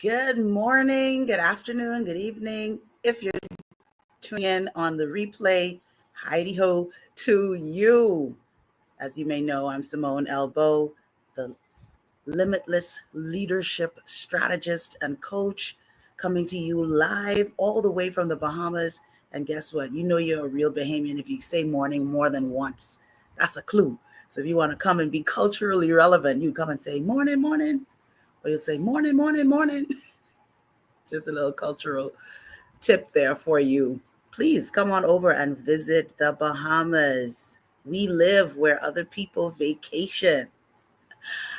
Good morning, good afternoon, good evening. If you're tuning in on the replay, Heidi ho to you. As you may know, I'm Simmone L. Bowe, the Limitless leadership strategist and coach, coming to you live all the way from the Bahamas. And guess what? You know you're a real Bahamian if you say morning more than once. That's a clue. So if you want to come and be culturally relevant, you come and say morning, morning, or you say morning, morning, morning. Just a little cultural tip there for you. Please come on over and visit the Bahamas. We live where other people vacation.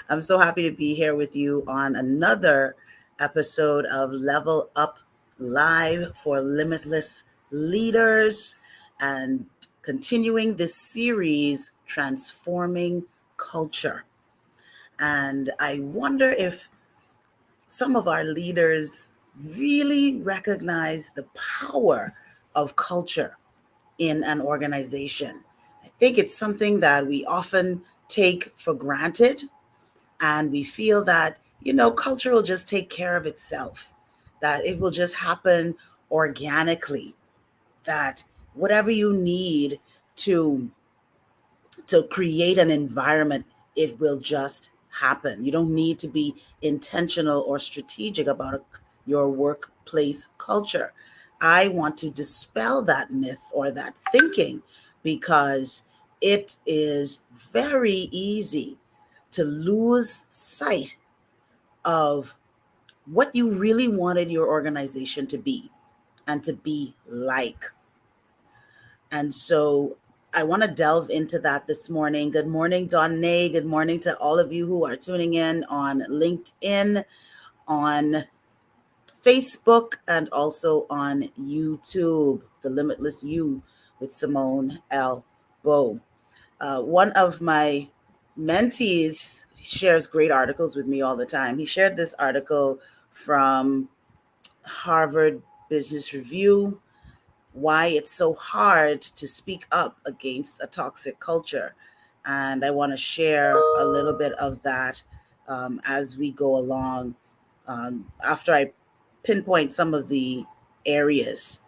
I'm so happy to be here with you on another episode of Level Up Live for Limitless Leaders and continuing this series, Transforming Culture. And I wonder if some of our leaders really recognize the power of culture in an organization. I think it's something that we often take for granted, and we feel that, culture will just take care of itself, that it will just happen organically, that whatever you need to create an environment, it will just happen. You don't need to be intentional or strategic about your workplace culture. I want to dispel that myth or that thinking because it is very easy to lose sight of what you really wanted your organization to be and to be like. And so I want to delve into that this morning. Good morning, Donnae. Good morning to all of you who are tuning in on LinkedIn, on Facebook, and also on YouTube, The Limitless You with Simmone L. Bowe. One of my mentees shares great articles with me all the time. He shared this article from Harvard Business Review, why it's so hard to speak up against a toxic culture. And I want to share a little bit of that as we go along, after I pinpoint some of the areas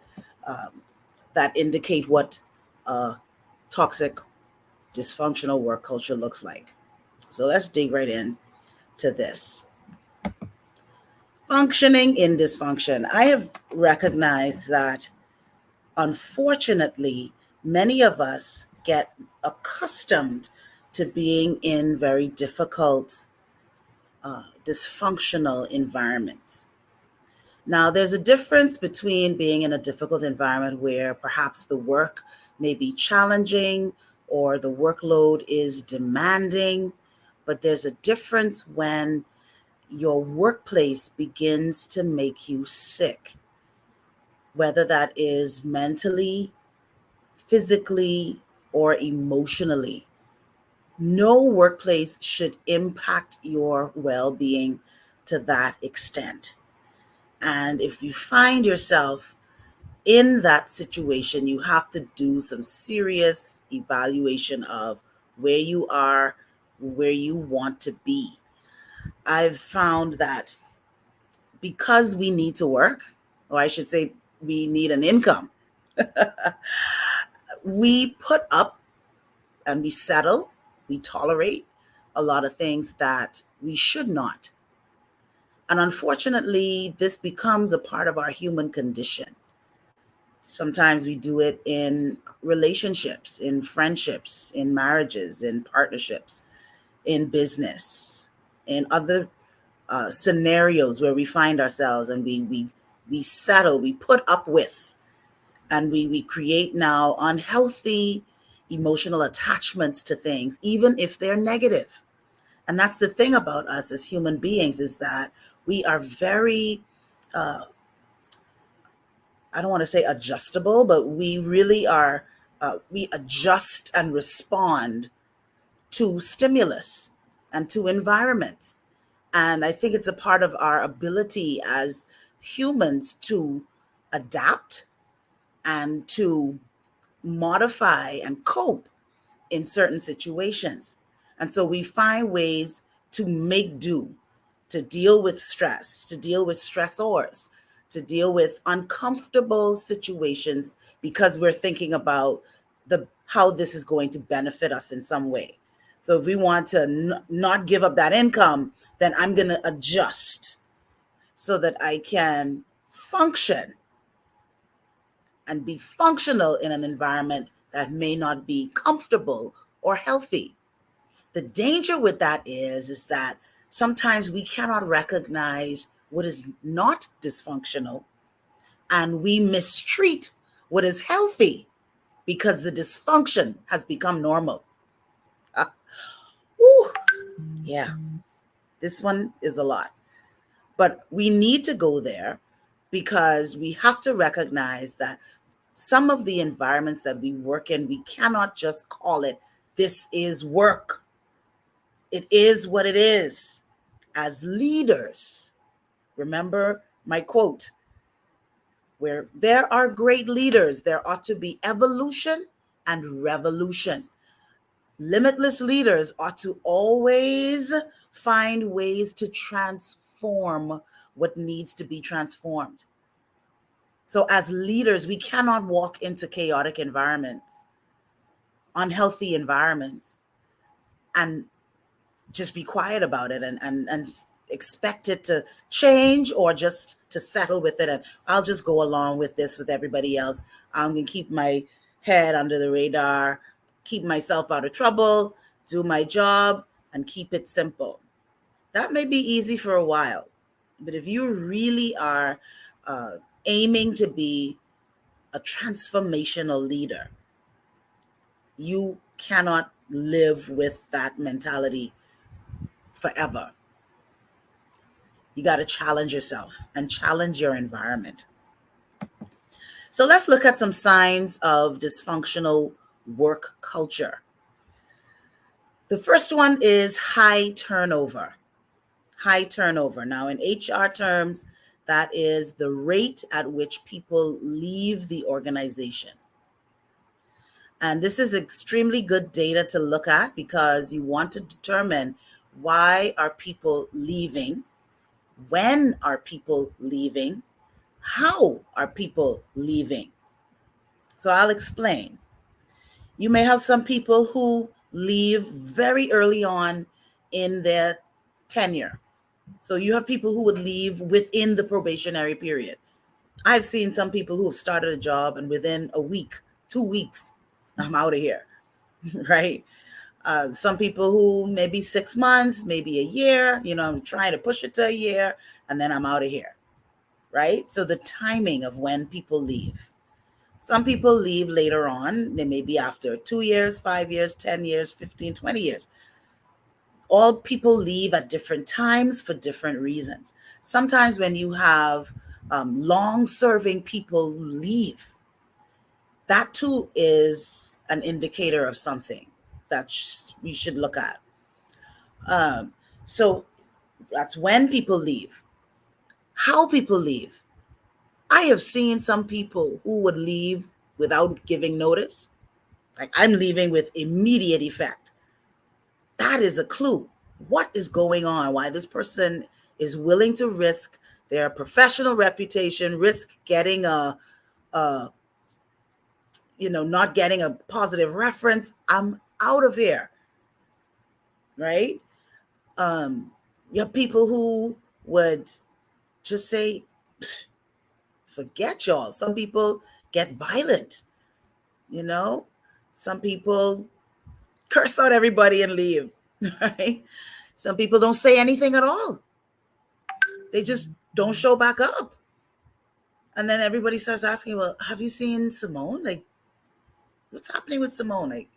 that indicate what toxic, dysfunctional work culture looks like. So let's dig right in to this. Functioning in dysfunction. I have recognized that unfortunately, many of us get accustomed to being in very difficult, dysfunctional environments. Now, there's a difference between being in a difficult environment where perhaps the work may be challenging or the workload is demanding, but there's a difference when your workplace begins to make you sick, whether that is mentally, physically, or emotionally. No workplace should impact your well-being to that extent. And if you find yourself in that situation, you have to do some serious evaluation of where you are, where you want to be. I've found that because we need to work, or I should say, we need an income, we put up and we settle, we tolerate a lot of things that we should not. And unfortunately, this becomes a part of our human condition. Sometimes we do it in relationships, in friendships, in marriages, in partnerships, in business, in other scenarios where we find ourselves, and we settle, we put up with, and we create now unhealthy emotional attachments to things, even if they're negative. And that's the thing about us as human beings, is that we are very, I don't want to say adjustable, but we really are, we adjust and respond to stimulus and to environments. And I think it's a part of our ability as humans to adapt and to modify and cope in certain situations. And so we find ways to make do, to deal with stress, to deal with stressors, to deal with uncomfortable situations because we're thinking about how this is going to benefit us in some way. So if we want to not give up that income, then I'm going to adjust so that I can function and be functional in an environment that may not be comfortable or healthy. The danger with that is that sometimes we cannot recognize what is not dysfunctional, and we mistreat what is healthy because the dysfunction has become normal. Whew, yeah, this one is a lot. But we need to go there because we have to recognize that some of the environments that we work in, we cannot just call it, this is work. It is what it is. As leaders, remember my quote, where there are great leaders, there ought to be evolution and revolution. Limitless leaders ought to always find ways to transform what needs to be transformed. So as leaders, we cannot walk into chaotic environments, unhealthy environments, and just be quiet about it and expect it to change or just to settle with it. And I'll just go along with this with everybody else. I'm going to keep my head under the radar, keep myself out of trouble, do my job, and keep it simple. That may be easy for a while, but if you really are aiming to be a transformational leader, you cannot live with that mentality forever. You got to challenge yourself and challenge your environment. So let's look at some signs of dysfunctional work culture. The first one is high turnover. High turnover. Now, in HR terms, that is the rate at which people leave the organization. And this is extremely good data to look at because you want to determine why are people leaving, when are people leaving, how are people leaving. So I'll explain. You may have some people who leave very early on in their tenure. So you have people who would leave within the probationary period. I've seen some people who have started a job and within a week, 2 weeks, I'm out of here, right? Some people who maybe 6 months, maybe a year, I'm trying to push it to a year, and then I'm out of here, right? So the timing of when people leave. Some people leave later on. They may be after 2 years, 5 years, 10 years, 15, 20 years. All people leave at different times for different reasons. Sometimes when you have long-serving people leave, that too is an indicator of something that we should look at. So that's when people leave. How people leave. I have seen some people who would leave without giving notice. Like, I'm leaving with immediate effect. That is a clue. What is going on? Why this person is willing to risk their professional reputation, risk getting not getting a positive reference. I'm out of here, right? You have people who would just say, forget y'all. Some people get violent, Some people curse out everybody and leave, right? Some people don't say anything at all. They just don't show back up. And then everybody starts asking, well, have you seen Simmone? Like, what's happening with Simmone? Like,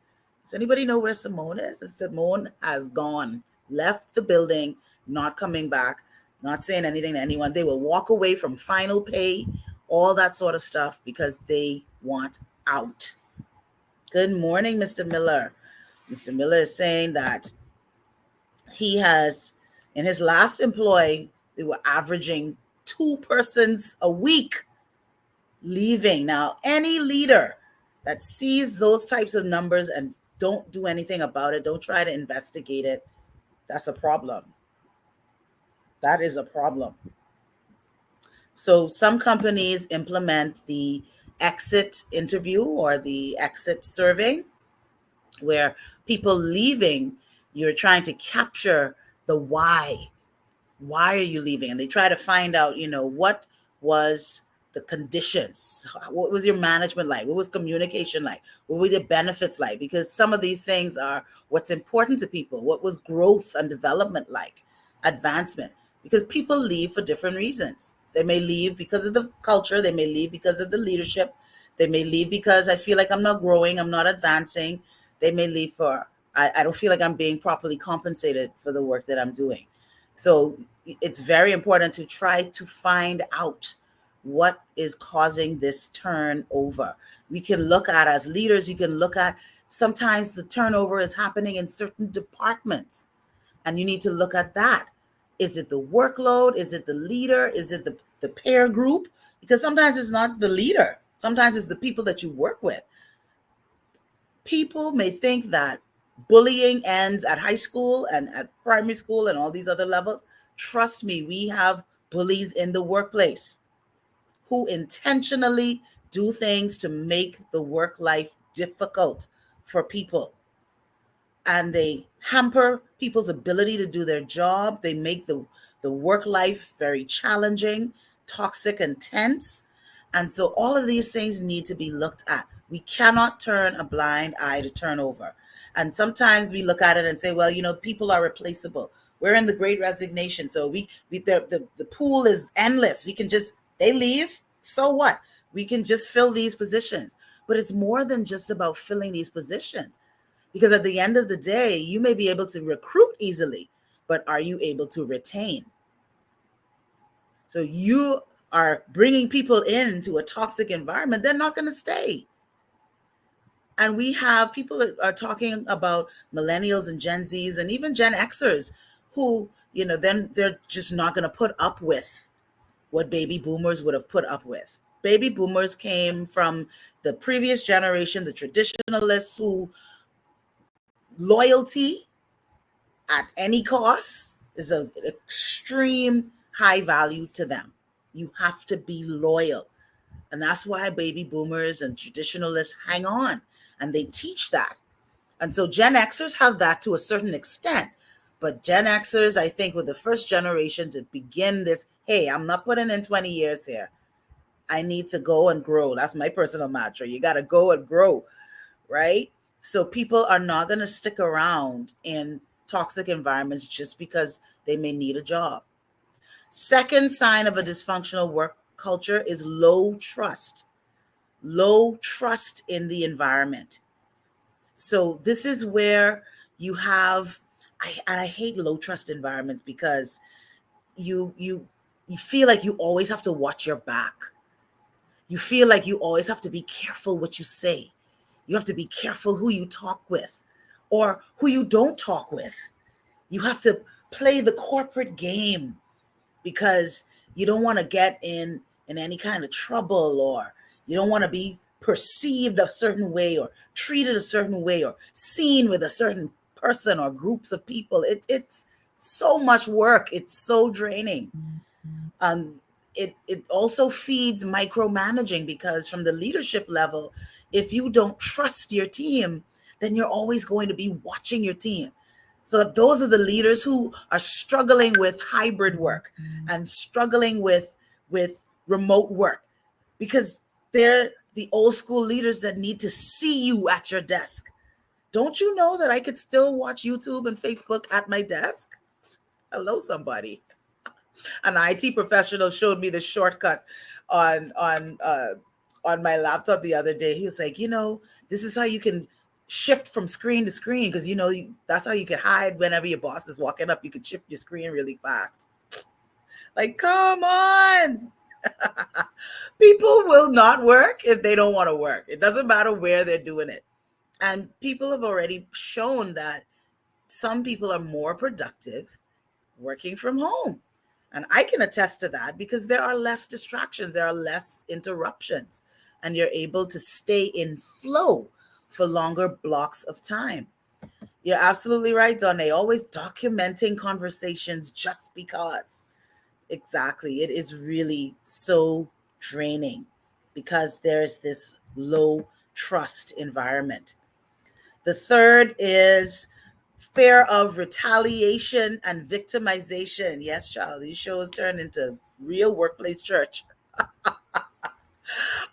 does anybody know where Simmone is? And Simmone has gone, left the building, not coming back, not saying anything to anyone. They will walk away from final pay, all that sort of stuff, because they want out. Good morning, Mr. Miller. Mr. Miller is saying that he has, in his last employ, we were averaging 2 persons a week leaving. Now, any leader that sees those types of numbers and don't do anything about it, don't try to investigate it, that's a problem. That is a problem. So some companies implement the exit interview or the exit survey, where people leaving, you're trying to capture the why are you leaving, and they try to find out, what was the conditions, what was your management like, what was communication like, what were the benefits like, because some of these things are what's important to people. What was growth and development like, advancement, because people leave for different reasons. They may leave because of the culture, they may leave because of the leadership, they may leave because I feel like I'm not growing, I'm not advancing. They may leave for I don't feel like I'm being properly compensated for the work that I'm doing. So it's very important to try to find out what is causing this turnover. We can look at, as leaders, you can look at, sometimes the turnover is happening in certain departments, and you need to look at that. Is it the workload? Is it the leader? Is it the peer group? Because sometimes it's not the leader. Sometimes it's the people that you work with. People may think that bullying ends at high school and at primary school and all these other levels. Trust me, we have bullies in the workplace who intentionally do things to make the work life difficult for people. And they hamper people's ability to do their job. They make the work life very challenging, toxic, and tense. And so all of these things need to be looked at. We cannot turn a blind eye to turnover. And sometimes we look at it and say, well, people are replaceable. We're in the great resignation. So the pool is endless. We can just, they leave. So what? We can just fill these positions. But it's more than just about filling these positions. Because at the end of the day, you may be able to recruit easily, but are you able to retain? So you are bringing people into a toxic environment, they're not going to stay. And we have people that are talking about millennials and Gen Zs and even Gen Xers who, then they're just not going to put up with what baby boomers would have put up with. Baby boomers came from the previous generation, the traditionalists, who loyalty at any cost is an extreme high value to them. You have to be loyal. And that's why baby boomers and traditionalists hang on, and they teach that. And so Gen Xers have that to a certain extent. But Gen Xers, I think, were the first generation to begin this. Hey, I'm not putting in 20 years here. I need to go and grow. That's my personal mantra. You got to go and grow, right? So people are not going to stick around in toxic environments just because they may need a job. Second sign of a dysfunctional work culture is low trust in the environment. So this is where you have, and I hate low trust environments, because you feel like you always have to watch your back. You feel like you always have to be careful what you say. You have to be careful who you talk with or who you don't talk with. You have to play the corporate game because you don't want to get in any kind of trouble, or you don't want to be perceived a certain way or treated a certain way or seen with a certain person or groups of people. It's so much work. It's so draining. Um, it also feeds micromanaging, because from the leadership level, if you don't trust your team, then you're always going to be watching your team. So those are the leaders who are struggling with hybrid work and struggling with remote work, because they're the old school leaders that need to see you at your desk. Don't you know that I could still watch YouTube and Facebook at my desk? Hello, somebody. An IT professional showed me the shortcut on my laptop the other day. He was like, this is how you can shift from screen to screen, because that's how you can hide whenever your boss is walking up. You can shift your screen really fast. Like, come on. People will not work if they don't want to work. It doesn't matter where they're doing it. And people have already shown that some people are more productive working from home. And I can attest to that, because there are less distractions, there are less interruptions, and you're able to stay in flow for longer blocks of time. You're absolutely right, Donne. Always documenting conversations just because. Exactly. It is really so draining because there's this low trust environment. The third is fear of retaliation and victimization. Yes, child, these shows turn into real workplace church.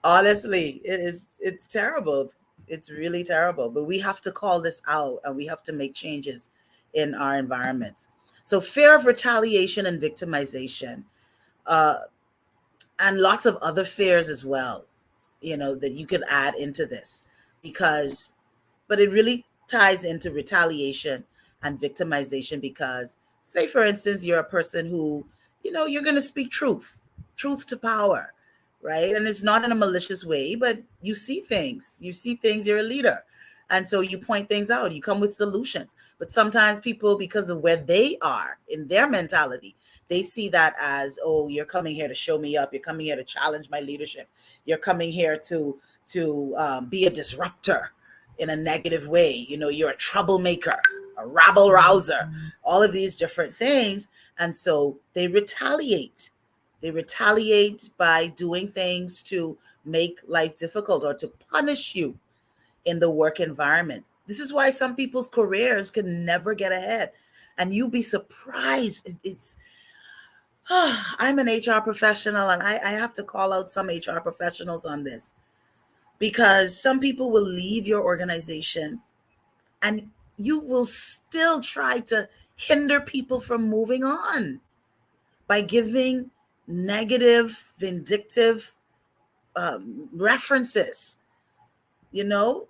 Honestly, it's terrible. It's really terrible. But we have to call this out and we have to make changes in our environments. So fear of retaliation and victimization. Uh, and lots of other fears as well, that you can add into this, because but it really ties into retaliation and victimization. Because, say for instance, you're a person who, you're going to speak truth to power, right? And it's not in a malicious way, but you see things, you're a leader, and so you point things out, you come with solutions. But sometimes people, because of where they are in their mentality, they see that as, oh, you're coming here to show me up, you're coming here to challenge my leadership, you're coming here to be a disruptor in a negative way. You're a troublemaker, a rabble rouser, all of these different things. And so they retaliate. They retaliate by doing things to make life difficult or to punish you in the work environment. This is why some people's careers can never get ahead. And you'll be surprised. I'm an HR professional, and I have to call out some HR professionals on this, because some people will leave your organization and you will still try to hinder people from moving on by giving negative, vindictive references. You know,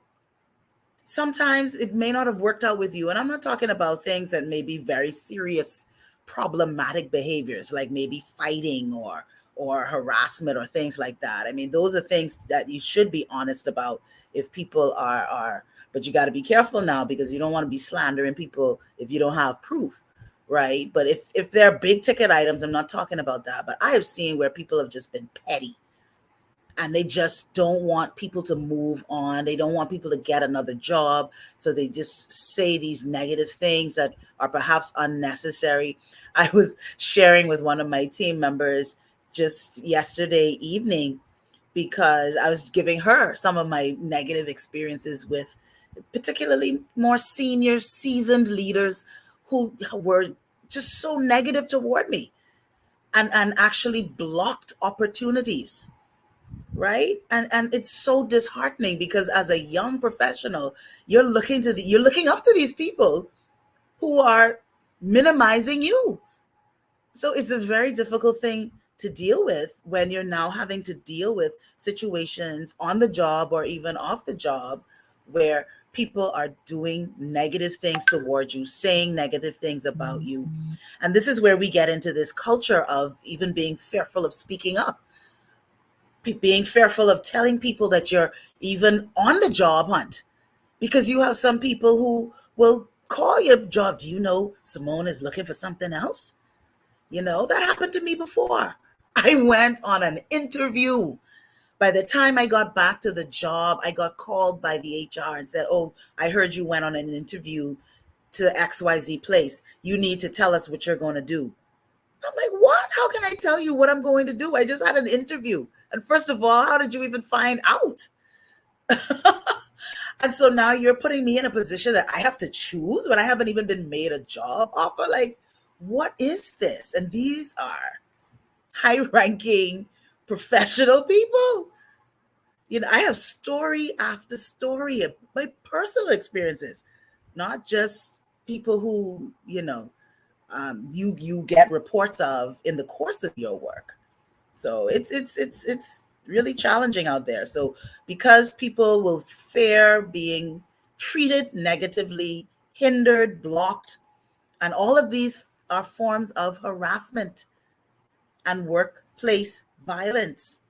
Sometimes it may not have worked out with you. And I'm not talking about things that may be very serious, problematic behaviors, like maybe fighting or harassment or things like that. I mean, those are things that you should be honest about if people are but you got to be careful now, because you don't want to be slandering people if you don't have proof, right? But if they're big ticket items, I'm not talking about that. But I have seen where people have just been petty, and they just don't want people to move on. They don't want people to get another job. So they just say these negative things that are perhaps unnecessary. I was sharing with one of my team members just yesterday evening, because I was giving her some of my negative experiences with particularly more senior, seasoned leaders who were just so negative toward me, and actually blocked opportunities, right? And it's so disheartening, because as a young professional, you're looking up to these people who are minimizing you. So it's a very difficult thing to deal with when you're now having to deal with situations on the job or even off the job where people are doing negative things towards you, saying negative things about you. And this is where we get into this culture of even being fearful of speaking up, being fearful of telling people that you're even on the job hunt, because you have some people who will call your job. Do you know Simmone is looking for something else? That happened to me before. I went on an interview. By the time I got back to the job, I got called by the HR and said, oh, I heard you went on an interview to XYZ place. You need to tell us what you're going to do. I'm like, what? How can I tell you what I'm going to do? I just had an interview. And first of all, how did you even find out? And so now you're putting me in a position that I have to choose when I haven't even been made a job offer. Like, what is this? And these are high ranking professional people. I have story after story of my personal experiences, not just people who, you get reports of in the course of your work. So it's really challenging out there. So because people will fear being treated negatively, hindered, blocked, and all of these are forms of harassment and workplace violence.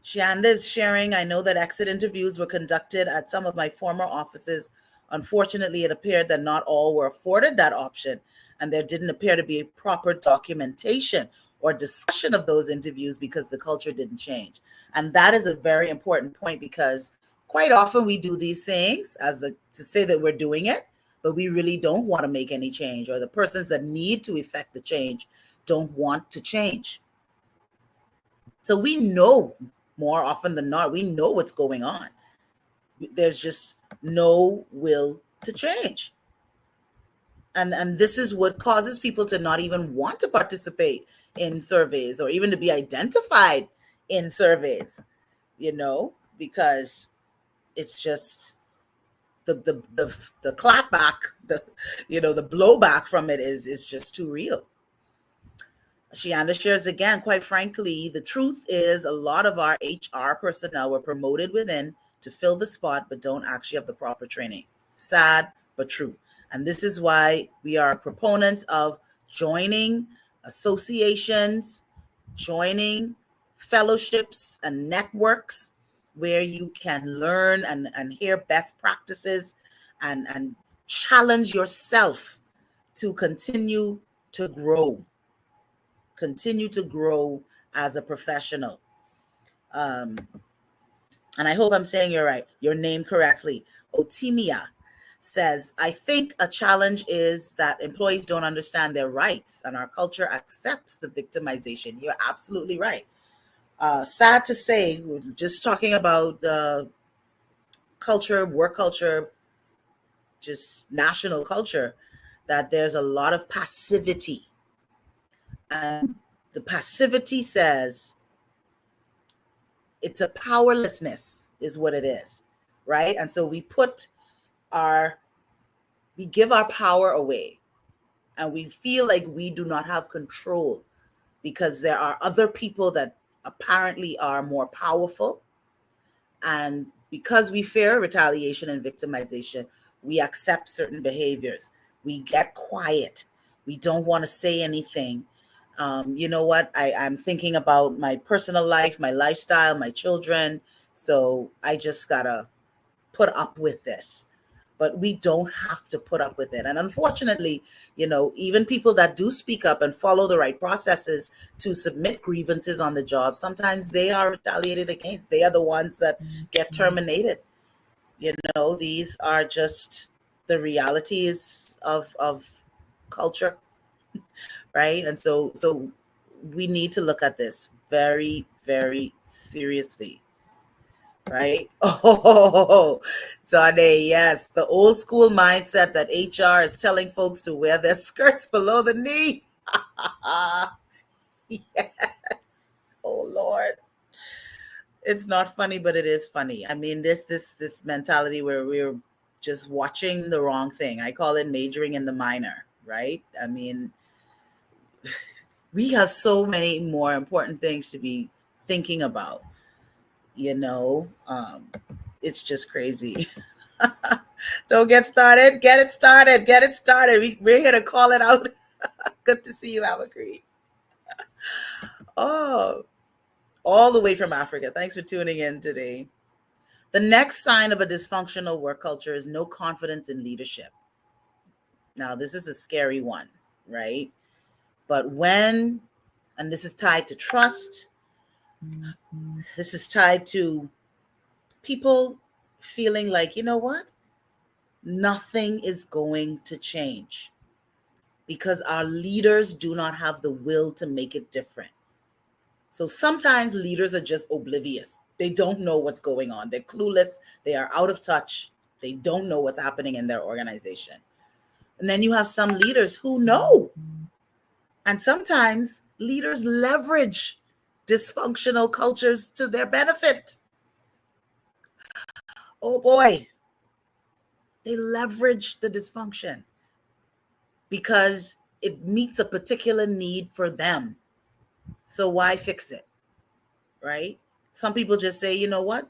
Shanda is sharing, I know that exit interviews were conducted at some of my former offices. Unfortunately, it appeared that not all were afforded that option, and there didn't appear to be a proper documentation or discussion of those interviews because the culture didn't change. And that is a very important point, because quite often we do these things to say that we're doing it, but we really don't want to make any change, or the persons that need to effect the change don't want to change. So we know, more often than not, we know what's going on. There's just no will to change. And this is what causes people to not even want to participate in surveys or even to be identified in surveys, because it's just the clapback, the blowback from it is just too real. Shianda shares again, quite frankly, the truth is a lot of our HR personnel were promoted within to fill the spot, but don't actually have the proper training. Sad, but true. And this is why we are proponents of joining associations, joining fellowships and networks where you can learn and hear best practices and challenge yourself to continue to grow as a professional. And I hope I'm saying your name correctly. Otimia says, I think a challenge is that employees don't understand their rights and our culture accepts the victimization. You're absolutely right. Sad to say, we're just talking about the culture, work culture, just national culture, that there's a lot of passivity. And the passivity says it's a powerlessness is what it is, right? And so we give our power away and we feel like we do not have control because there are other people that apparently are more powerful. And because we fear retaliation and victimization, we accept certain behaviors. We get quiet. We don't want to say anything. You know what? I'm thinking about my personal life, my lifestyle, my children. So I just gotta put up with this. But we don't have to put up with it. And unfortunately, even people that do speak up and follow the right processes to submit grievances on the job, sometimes they are retaliated against. They are the ones that get terminated. These are just the realities of culture, right? And so we need to look at this very, very seriously. Right? Oh, Sade, yes. The old school mindset that HR is telling folks to wear their skirts below the knee. Yes. Oh, Lord. It's not funny, but it is funny. I mean, this mentality where we're just watching the wrong thing. I call it majoring in the minor, right? I mean, we have so many more important things to be thinking about. It's just crazy. Don't get started. Get it started. Get it started. We're here to call it out. Good to see you, Alacree. Oh, all the way from Africa. Thanks for tuning in today. The next sign of a dysfunctional work culture is no confidence in leadership. Now, this is a scary one, right? But and this is tied to trust, this is tied to people feeling like, you know what? Nothing is going to change because our leaders do not have the will to make it different. So sometimes leaders are just oblivious. They don't know what's going on. They're clueless. They are out of touch. They don't know what's happening in their organization. And then you have some leaders who know. And sometimes leaders leverage dysfunctional cultures to their benefit. Oh boy. They leverage the dysfunction because it meets a particular need for them. So why fix it? Right? Some people just say, you know what?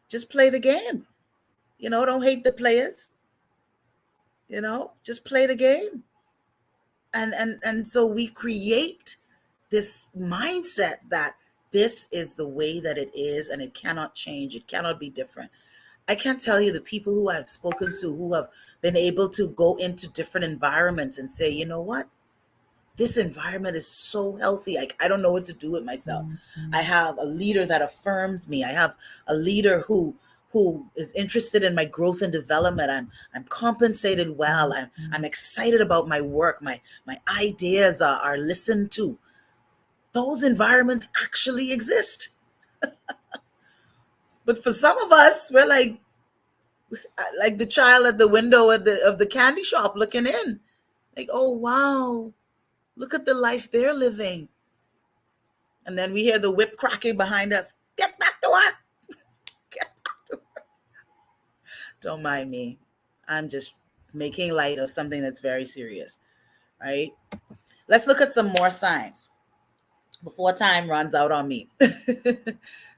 Just play the game. Don't hate the players. Just play the game. And so we create this mindset that this is the way that it is and it cannot change. It cannot be different. I can't tell you the people who I've spoken to who have been able to go into different environments and say, you know what? This environment is so healthy. I don't know what to do with myself. I have a leader that affirms me. I have a leader who who is interested in my growth and development. I'm compensated well. I'm excited about my work. My ideas are listened to. Those environments actually exist. But for some of us, we're like the child at the window of the candy shop looking in. Like, oh wow, look at the life they're living. And then we hear the whip cracking behind us. Get back to work. Get back to work. Don't mind me. I'm just making light of something that's very serious, right? Let's look at some more signs before time runs out on me.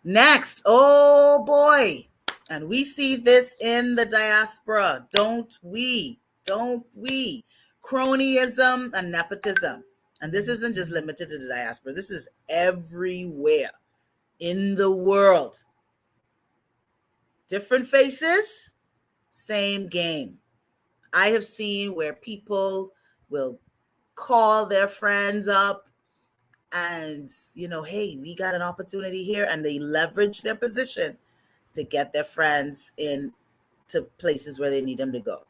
Next, oh boy. And we see this in the diaspora, don't we? Don't we? Cronyism and nepotism. And this isn't just limited to the diaspora. This is everywhere in the world. Different faces, same game. I have seen where people will call their friends up and, hey, we got an opportunity here, and they leverage their position to get their friends into places where they need them to go.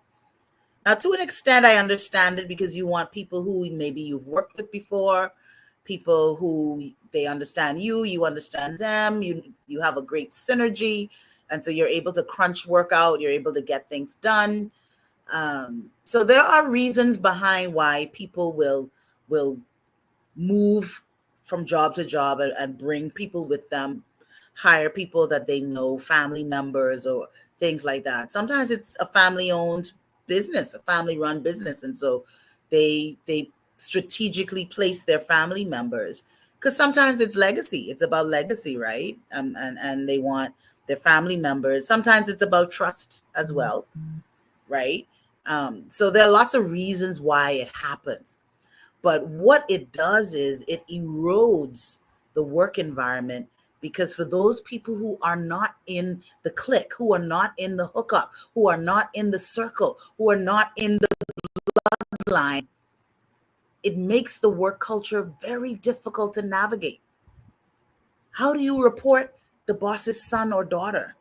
Now, to an extent, I understand it, because you want people who maybe you've worked with before, people who they understand you understand them, you have a great synergy, and so you're able to crunch work out, you're able to get things done. So there are reasons behind why people will move from job to job and bring people with them, hire people that they know, family members or things like that. Sometimes it's a family-owned business, a family-run business, and so they strategically place their family members, because sometimes it's legacy. It's about legacy, right? And they want their family members. Sometimes it's about trust as well, right? So there are lots of reasons why it happens. But what it does is it erodes the work environment, because for those people who are not in the clique, who are not in the hookup, who are not in the circle, who are not in the bloodline, it makes the work culture very difficult to navigate. How do you report the boss's son or daughter?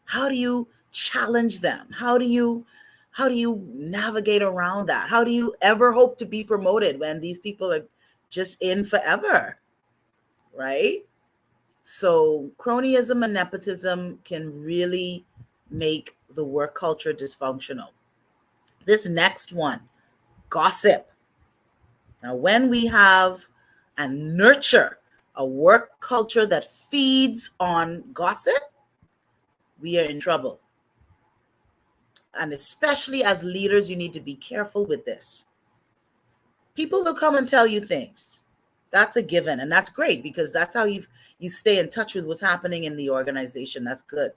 How do you challenge them? How do you navigate around that? How do you ever hope to be promoted when these people are just in forever, right? So cronyism and nepotism can really make the work culture dysfunctional. This next one, gossip. Now, when we have and nurture a work culture that feeds on gossip, we are in trouble. And especially as leaders, you need to be careful with this. People will come and tell you things. That's a given. And that's great, because that's how you stay in touch with what's happening in the organization. That's good.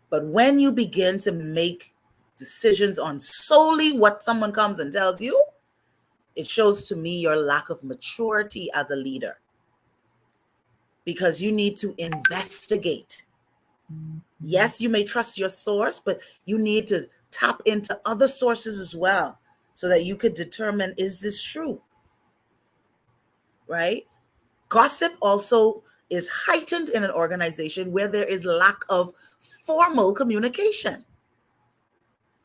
But when you begin to make decisions on solely what someone comes and tells you, it shows to me your lack of maturity as a leader, because you need to investigate. Yes, you may trust your source, but you need to tap into other sources as well, so that you could determine, is this true? Right? Gossip also is heightened in an organization where there is lack of formal communication.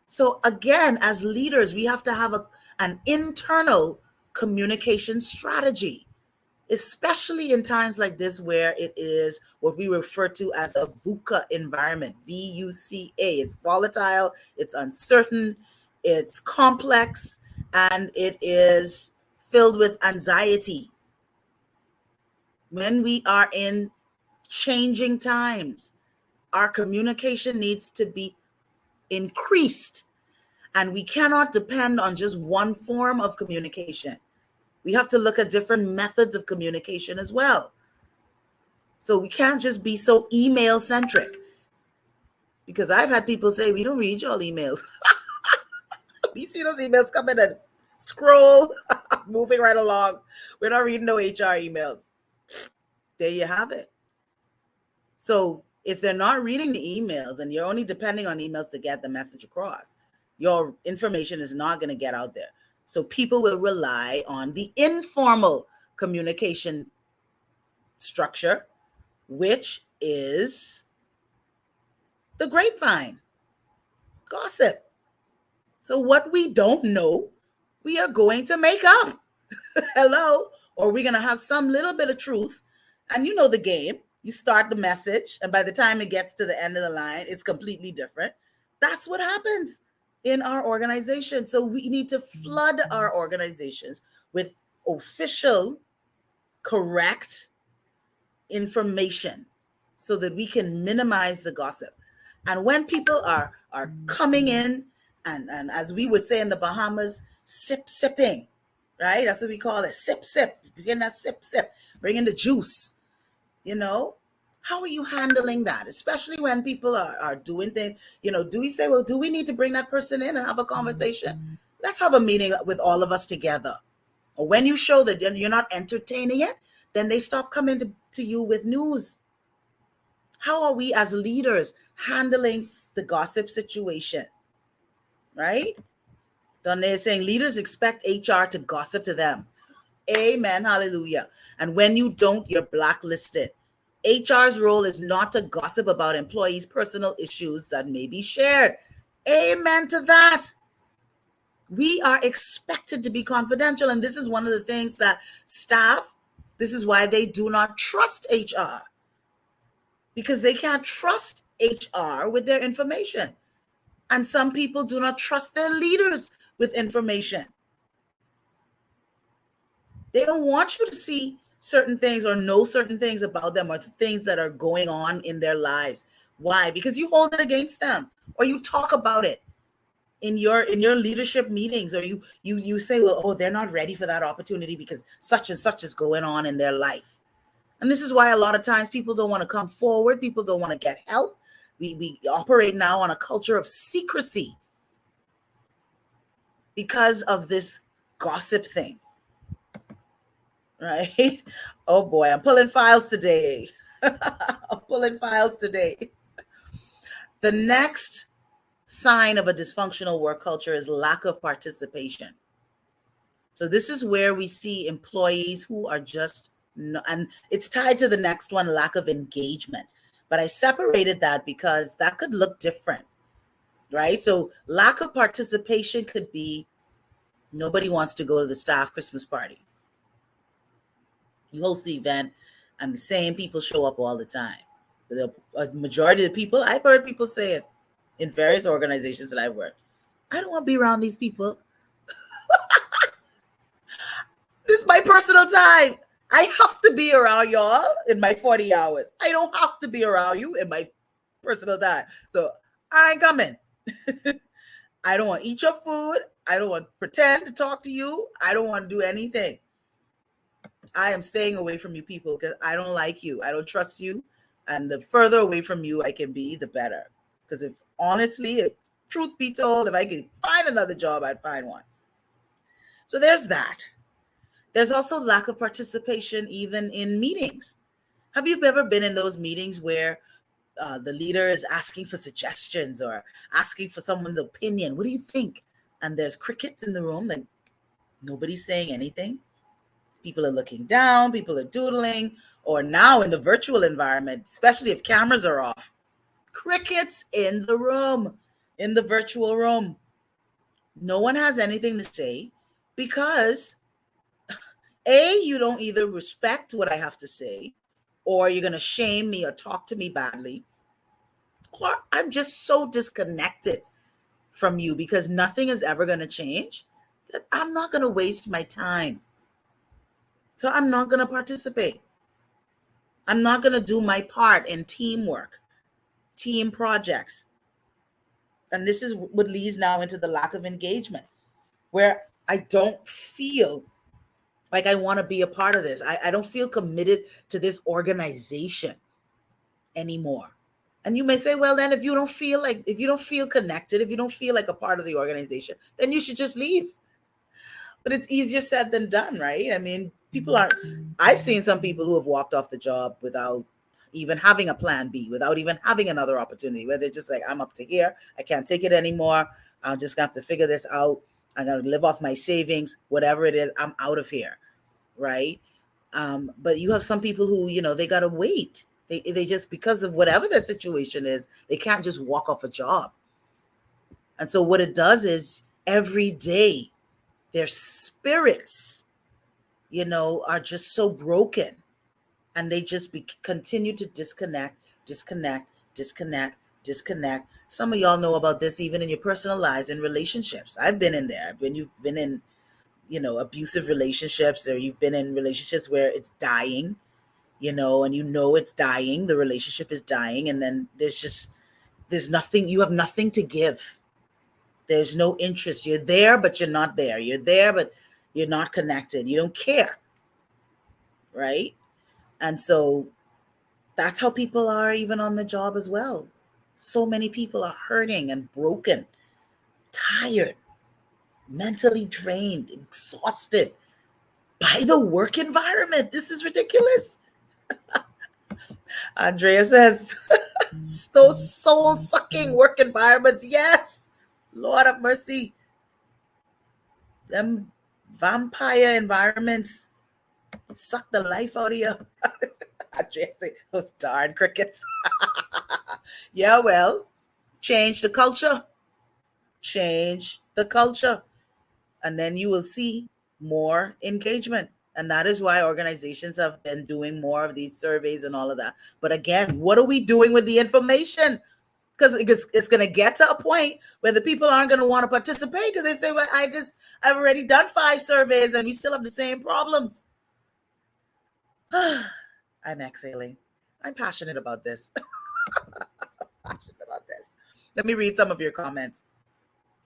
So again, as leaders, we have to have an internal communication strategy, especially in times like this, where it is what we refer to as a VUCA environment, VUCA. It's volatile, it's uncertain, it's complex, and it is filled with anxiety. When we are in changing times, our communication needs to be increased, and we cannot depend on just one form of communication. We have to look at different methods of communication as well. So we can't just be so email centric, because I've had people say, we don't read your emails. We see those emails coming and scroll, moving right along. We're not reading no HR emails. There you have it. So if they're not reading the emails and you're only depending on emails to get the message across, your information is not going to get out there. So people will rely on the informal communication structure, which is The grapevine, gossip. So what we don't know, we are going to make up. Hello? Or we're going to have some little bit of truth. And you know the game. You start the message, and by the time it gets to the end of the line, it's completely different. That's what happens in our organization. So we need to flood our organizations with official, correct information so that we can minimize the gossip. And when people are coming in and as we would say in the Bahamas, sipping, right? That's what we call it. Sip. Begin that sip. Bring in the juice, you know? How are you handling that? Especially when people are doing things, do we say, well, do we need to bring that person in and have a conversation? Let's have a meeting with all of us together. Or when you show that you're not entertaining it, then they stop coming to you with news. How are we as leaders handling the gossip situation? Right? Then they're saying leaders expect HR to gossip to them. Amen. Hallelujah. And when you don't, you're blacklisted. HR's role is not to gossip about employees' personal issues that may be shared. Amen to that. We are expected to be confidential. And this is one of the things that staff, this is why they do not trust HR. Because they can't trust HR with their information. And some people do not trust their leaders with information. They don't want you to see certain things or know certain things about them or things that are going on in their lives. Why? Because you hold it against them or you talk about it in your leadership meetings, or you say, well, oh, they're not ready for that opportunity because such and such is going on in their life. And this is why a lot of times people don't want to come forward. People don't want to get help. We operate now on a culture of secrecy because of this gossip thing. Right? Oh boy, I'm pulling files today. I'm pulling files today. The next sign of a dysfunctional work culture is lack of participation. So this is where we see employees who are just, and it's tied to the next one, lack of engagement. But I separated that because that could look different, right? So lack of participation could be nobody wants to go to the staff Christmas party. You host the event and the same people show up all the time. A majority of the people, I've heard people say it in various organizations that I've worked. I don't want to be around these people. This is my personal time. I have to be around y'all in my 40 hours. I don't have to be around you in my personal time. So I ain't coming. I don't want to eat your food. I don't want to pretend to talk to you. I don't want to do anything. I am staying away from you people because I don't like you. I don't trust you. And the further away from you I can be, the better. Because if truth be told, if I could find another job, I'd find one. So there's that. There's also lack of participation even in meetings. Have you ever been in those meetings where the leader is asking for suggestions or asking for someone's opinion? What do you think? And there's crickets in the room, like nobody's saying anything. People are looking down, people are doodling, or now in the virtual environment, especially if cameras are off, crickets in the room, in the virtual room. No one has anything to say because you don't either respect what I have to say, or you're going to shame me or talk to me badly, or I'm just so disconnected from you because nothing is ever going to change that I'm not going to waste my time. So I'm not going to participate. I'm not going to do my part in teamwork, team projects. And this is what leads now into the lack of engagement, where I don't feel like I want to be a part of this. I don't feel committed to this organization anymore. And you may say, well, then if you don't feel connected, if you don't feel like a part of the organization, then you should just leave. But it's easier said than done, right? I mean, I've seen some people who have walked off the job without even having a plan B, without even having another opportunity, where they're just like, I'm up to here. I can't take it anymore. I'm just going to have to figure this out. I'm going to live off my savings, whatever it is. I'm out of here, right? But you have some people who, they got to wait. They just, because of whatever their situation is, they can't just walk off a job. And so what it does is every day their spirits, are just so broken, and they just continue to disconnect, disconnect, disconnect, disconnect. Some of y'all know about this even in your personal lives and relationships. I've been in there. When you've been in, abusive relationships, or you've been in relationships where it's dying, and it's dying, the relationship is dying, and then there's nothing, you have nothing to give. There's no interest. You're there, but you're not there. You're there, but you're not connected. You don't care, right? And so that's how people are even on the job as well. So many people are hurting and broken, tired, mentally drained, exhausted by the work environment. This is ridiculous. Andrea says, those soul-sucking work environments, yes. Lord have mercy. Them vampire environments suck the life out of you. Andrea says, those darn crickets. Yeah, well, change the culture. Change the culture. And then you will see more engagement. And that is why organizations have been doing more of these surveys and all of that. But again, what are we doing with the information? Because it's going to get to a point where the people aren't going to want to participate, because they say, well, I've already done 5 surveys and we still have the same problems. I'm exhaling. I'm passionate about this. Let me read some of your comments.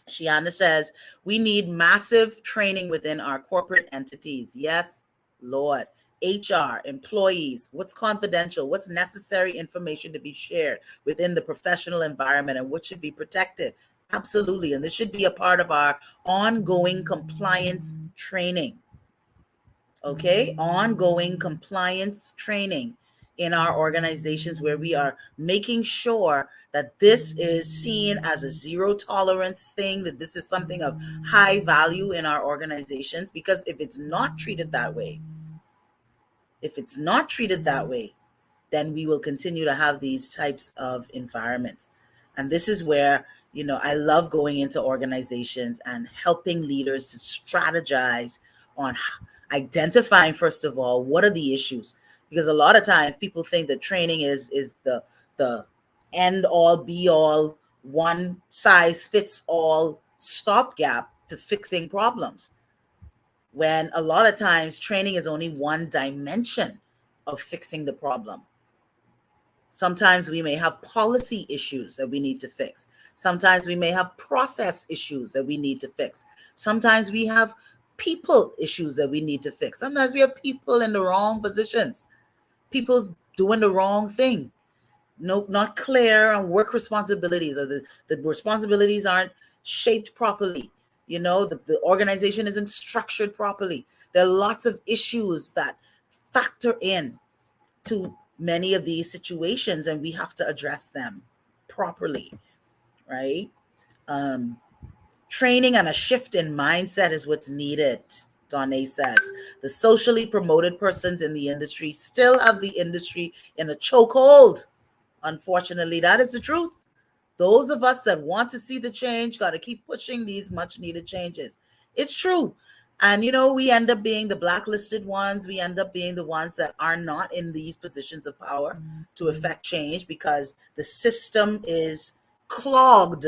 Shiana says, we need massive training within our corporate entities. Yes, Lord. HR, employees, what's confidential, what's necessary information to be shared within the professional environment, and what should be protected. Absolutely. And this should be a part of our ongoing compliance training. Okay, ongoing compliance training in our organizations, where we are making sure that this is seen as a zero tolerance thing, that this is something of high value in our organizations. Because if it's not treated that way, then we will continue to have these types of environments. And this is where, I love going into organizations and helping leaders to strategize on identifying, first of all, what are the issues? Because a lot of times people think that training is the end all be all, one size fits all stopgap to fixing problems, when a lot of times training is only one dimension of fixing the problem. Sometimes we may have policy issues that we need to fix. Sometimes we may have process issues that we need to fix. Sometimes we have people issues that we need to fix. Sometimes we have people in the wrong positions. People's doing the wrong thing. No, not clear on work responsibilities, or the responsibilities aren't shaped properly. The organization isn't structured properly. There are lots of issues that factor in to many of these situations, and we have to address them properly, right? Training and a shift in mindset is what's needed, Donne says. The socially promoted persons in the industry still have the industry in a chokehold. Unfortunately, that is the truth. Those of us that want to see the change got to keep pushing these much needed changes. It's true. And, we end up being the blacklisted ones. We end up being the ones that are not in these positions of power to affect change, because the system is clogged.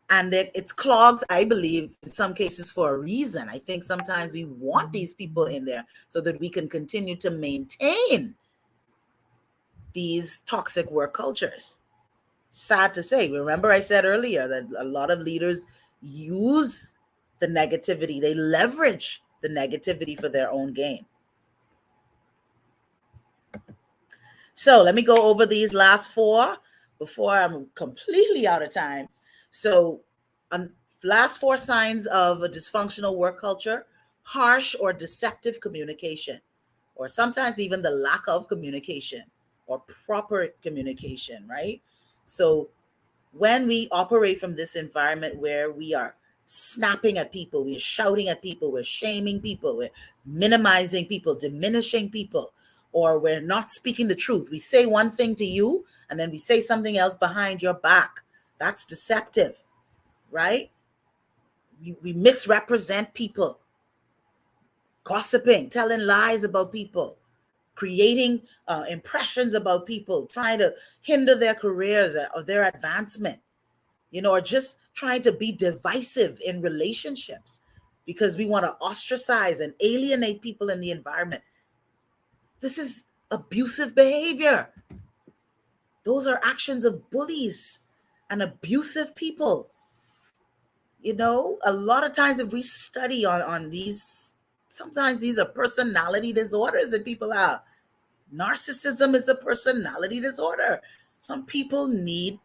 And it's clogged, I believe, in some cases for a reason. I think sometimes we want these people in there so that we can continue to maintain these toxic work cultures. Sad to say. Remember, I said earlier that a lot of leaders use the negativity, they leverage the negativity for their own gain. So let me go over these last 4 before I'm completely out of time. So last 4 signs of a dysfunctional work culture: harsh or deceptive communication, or sometimes even the lack of communication or proper communication, right? So when we operate from this environment where we are snapping at people, we're shouting at people, we're shaming people, we're minimizing people, diminishing people, or we're not speaking the truth. We say one thing to you and then we say something else behind your back. That's deceptive, right? We misrepresent people, gossiping, telling lies about people, creating impressions about people, trying to hinder their careers or their advancement, or just trying to be divisive in relationships because we want to ostracize and alienate people in the environment. This is abusive behavior. Those are actions of bullies and abusive people. A lot of times if we study on these, sometimes these are personality disorders that people have. Narcissism is a personality disorder. Some people need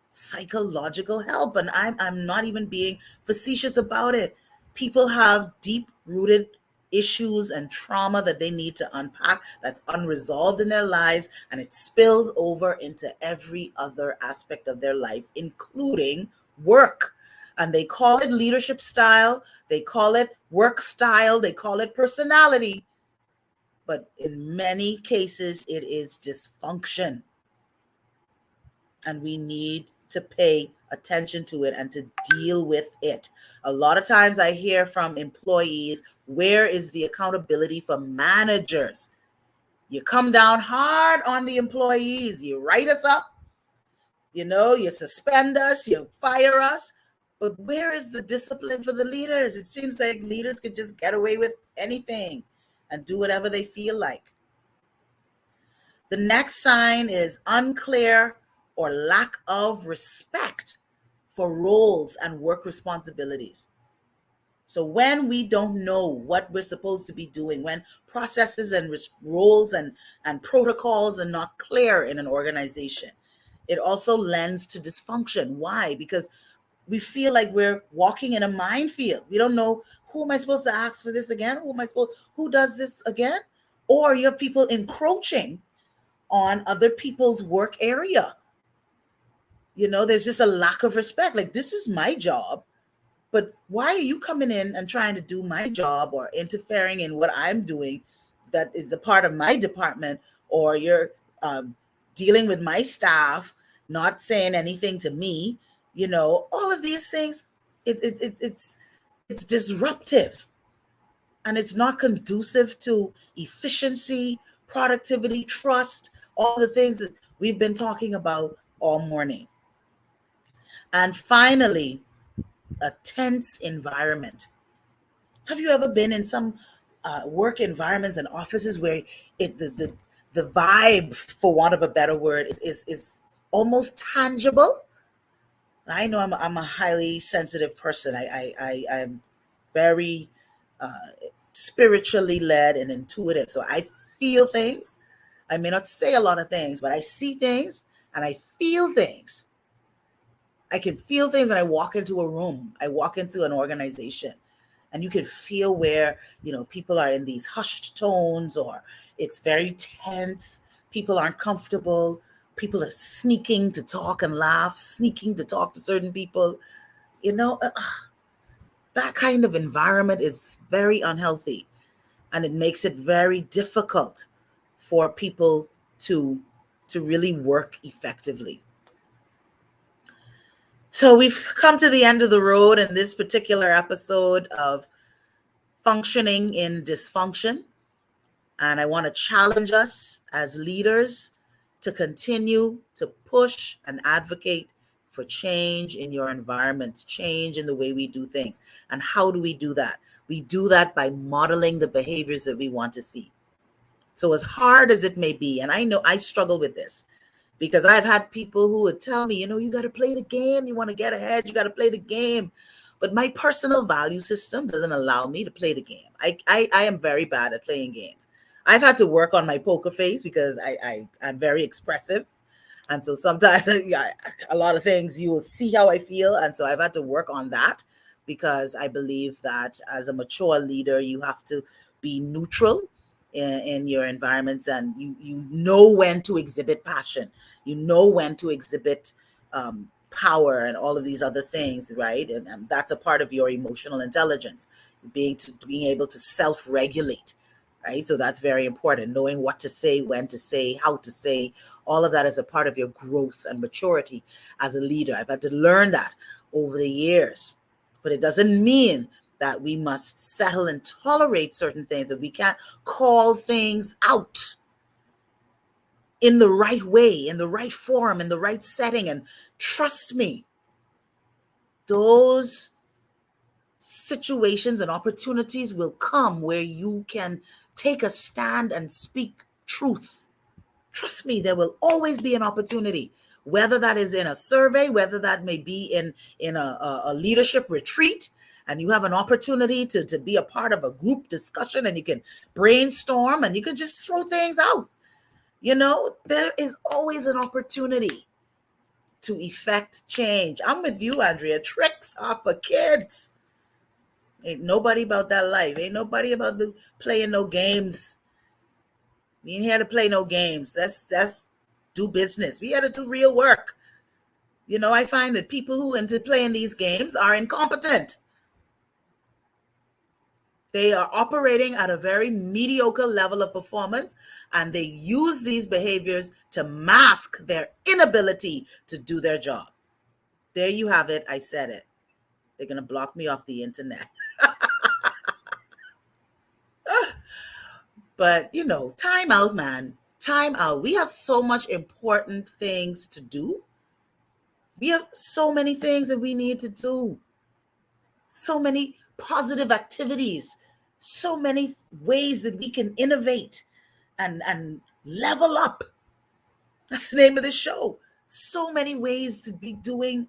psychological help, and I'm not even being facetious about it. People have deep-rooted issues and trauma that they need to unpack that's unresolved in their lives, and it spills over into every other aspect of their life, including work. And they call it leadership style, they call it work style, they call it personality. But in many cases, it is dysfunction. And we need to pay attention to it and to deal with it. A lot of times I hear from employees, where is the accountability for managers? You come down hard on the employees. You write us up, you suspend us, you fire us. But where is the discipline for the leaders? It seems like leaders could just get away with anything and do whatever they feel like. The next sign is unclear or lack of respect for roles and work responsibilities. So when we don't know what we're supposed to be doing, when processes and roles and protocols are not clear in an organization, it also lends to dysfunction. Why? Because we feel like we're walking in a minefield. We don't know, who am I supposed to ask for this again? Who does this again? Or you have people encroaching on other people's work area. There's just a lack of respect. Like, this is my job, but why are you coming in and trying to do my job or interfering in what I'm doing that is a part of my department? Or you're dealing with my staff, not saying anything to me. All of these things, it's disruptive, and it's not conducive to efficiency, productivity, trust, all the things that we've been talking about all morning. And finally, a tense environment. Have you ever been in some work environments and offices where the vibe, for want of a better word, is almost tangible? I know I'm a highly sensitive person. I'm very spiritually led and intuitive. So I feel things. I may not say a lot of things, but I see things and I feel things. I can feel things when I walk into a room. I walk into an organization, and you can feel where, people are in these hushed tones, or it's very tense. People aren't comfortable. People are sneaking to talk and laugh, sneaking to talk to certain people. That kind of environment is very unhealthy, and it makes it very difficult for people to really work effectively. So we've come to the end of the road in this particular episode of Functioning in Dysfunction. And I want to challenge us as leaders to continue to push and advocate for change in your environments, change in the way we do things. And how do we do that? We do that by modeling the behaviors that we want to see. So as hard as it may be, and I know I struggle with this, because I've had people who would tell me, you got to play the game. You want to get ahead, you got to play the game. But my personal value system doesn't allow me to play the game. I am very bad at playing games. I've had to work on my poker face because I'm very expressive. And so sometimes a lot of things you will see how I feel. And so I've had to work on that, because I believe that as a mature leader, you have to be neutral in your environments, and you know when to exhibit passion, when to exhibit power and all of these other things, right? And that's a part of your emotional intelligence, being able to self-regulate, right? So that's very important. Knowing what to say, when to say, how to say, all of that is a part of your growth and maturity as a leader. I've had to learn that over the years. But it doesn't mean that we must settle and tolerate certain things, that we can't call things out in the right way, in the right form, in the right setting. And trust me, those situations and opportunities will come where you can take a stand and speak truth. Trust me, there will always be an opportunity, whether that is in a survey, whether that may be in a leadership retreat, and you have an opportunity to be a part of a group discussion, and you can brainstorm and you can just throw things out. There is always an opportunity to effect change. I'm with you, Andrea. Tricks are for kids. Ain't nobody about that life. Ain't nobody about playing no games. We ain't here to play no games. That's do business. We here to do real work. I find that people who into playing these games are incompetent. They are operating at a very mediocre level of performance, and they use these behaviors to mask their inability to do their job. There you have it. I said it. They're going to block me off the internet. But, time out, man. Time out. We have so much important things to do. We have so many things that we need to do. So many positive activities. So many ways that we can innovate and level up. That's the name of the show. So many ways to be doing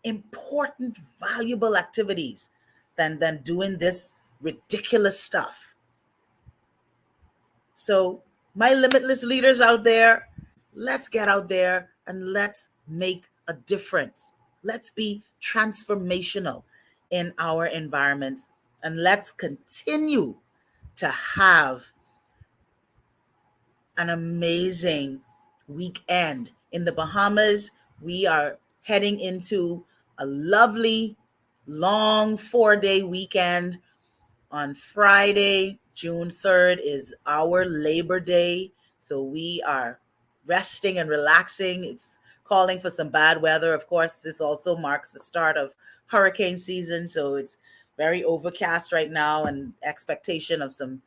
important, valuable activities than doing this ridiculous stuff. So my limitless leaders out there, let's get out there and let's make a difference. Let's be transformational in our environments, and let's continue to have an amazing weekend. In the Bahamas, we are heading into a lovely, long 4-day weekend. On Friday, June 3rd, is our Labor Day. So we are resting and relaxing. It's calling for some bad weather. Of course, this also marks the start of hurricane season. So it's very overcast right now, and expectation of some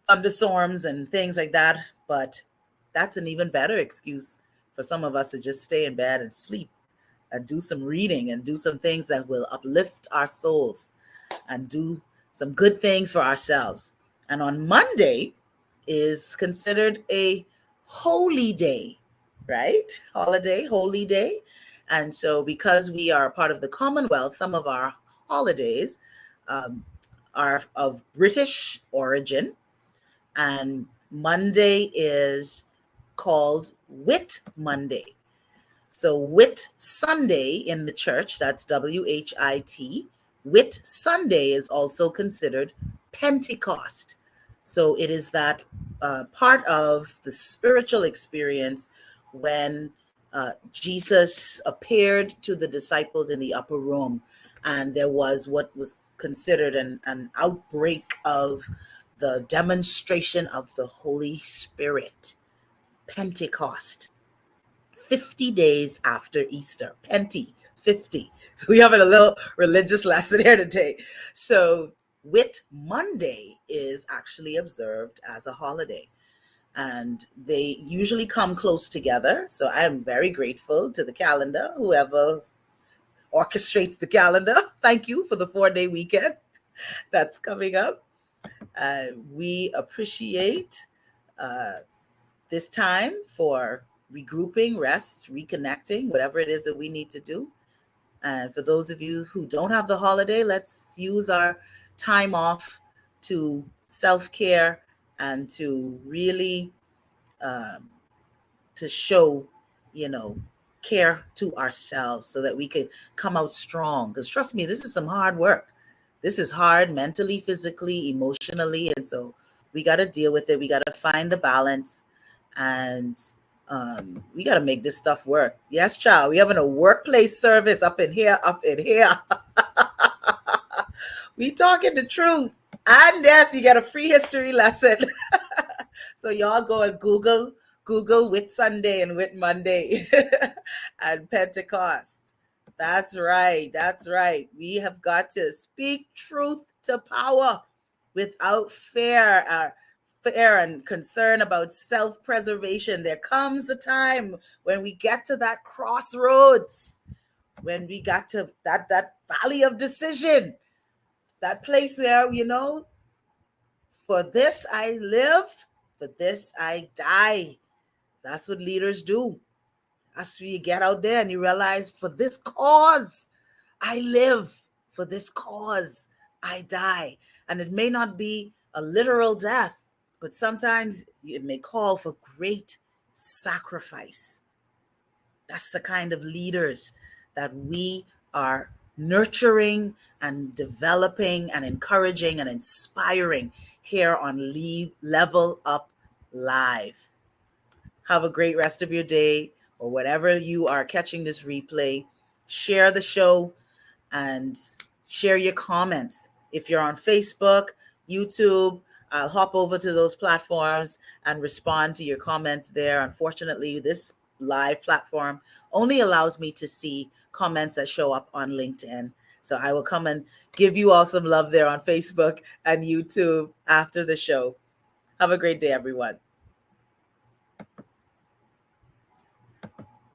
thunderstorms and things like that. But that's an even better excuse for some of us to just stay in bed and sleep and do some reading and do some things that will uplift our souls and do some good things for ourselves. And on Monday is considered a holy day, right? Holiday, holy day. And so because we are part of the Commonwealth, some of our holidays are of British origin. And Monday is called Whit Monday. So Whit Sunday in the church, that's WHIT. Whit Sunday is also considered Pentecost. So it is that part of the spiritual experience when Jesus appeared to the disciples in the upper room, and there was what was considered an outbreak of the demonstration of the Holy Spirit. Pentecost. 50 days after Easter. 50. So we have a little religious lesson here today. So Whit Monday is actually observed as a holiday, and they usually come close together. So I am very grateful to the calendar, whoever orchestrates the calendar. Thank you for the 4-day weekend that's coming up. We appreciate this time for regrouping, rest, reconnecting, whatever it is that we need to do. And for those of you who don't have the holiday, let's use our time off to self-care and to really to show, care to ourselves so that we can come out strong. Because trust me, this is some hard work. This is hard mentally, physically, emotionally. And so we got to deal with it. We got to find the balance, and we got to make this stuff work. Yes, child. We having a workplace service up in here. We talking the truth. And yes, you get a free history lesson. So y'all go and Google Whit Sunday and Whit Monday and Pentecost. That's right. That's right. We have got to speak truth to power without fear and concern about self-preservation. There comes a time when we get to that crossroads, when we got to that valley of decision, that place where, for this I live, for this I die. That's what leaders do. As you get out there and you realize, for this cause I live, for this cause I die. And it may not be a literal death, but sometimes it may call for great sacrifice. That's the kind of leaders that we are nurturing and developing and encouraging and inspiring here on Level Up Live. Have a great rest of your day, or whatever you are catching this replay. Share the show and share your comments. If you're on Facebook, YouTube, I'll hop over to those platforms and respond to your comments there. Unfortunately, this live platform only allows me to see comments that show up on LinkedIn. So I will come and give you all some love there on Facebook and YouTube after the show. Have a great day, everyone.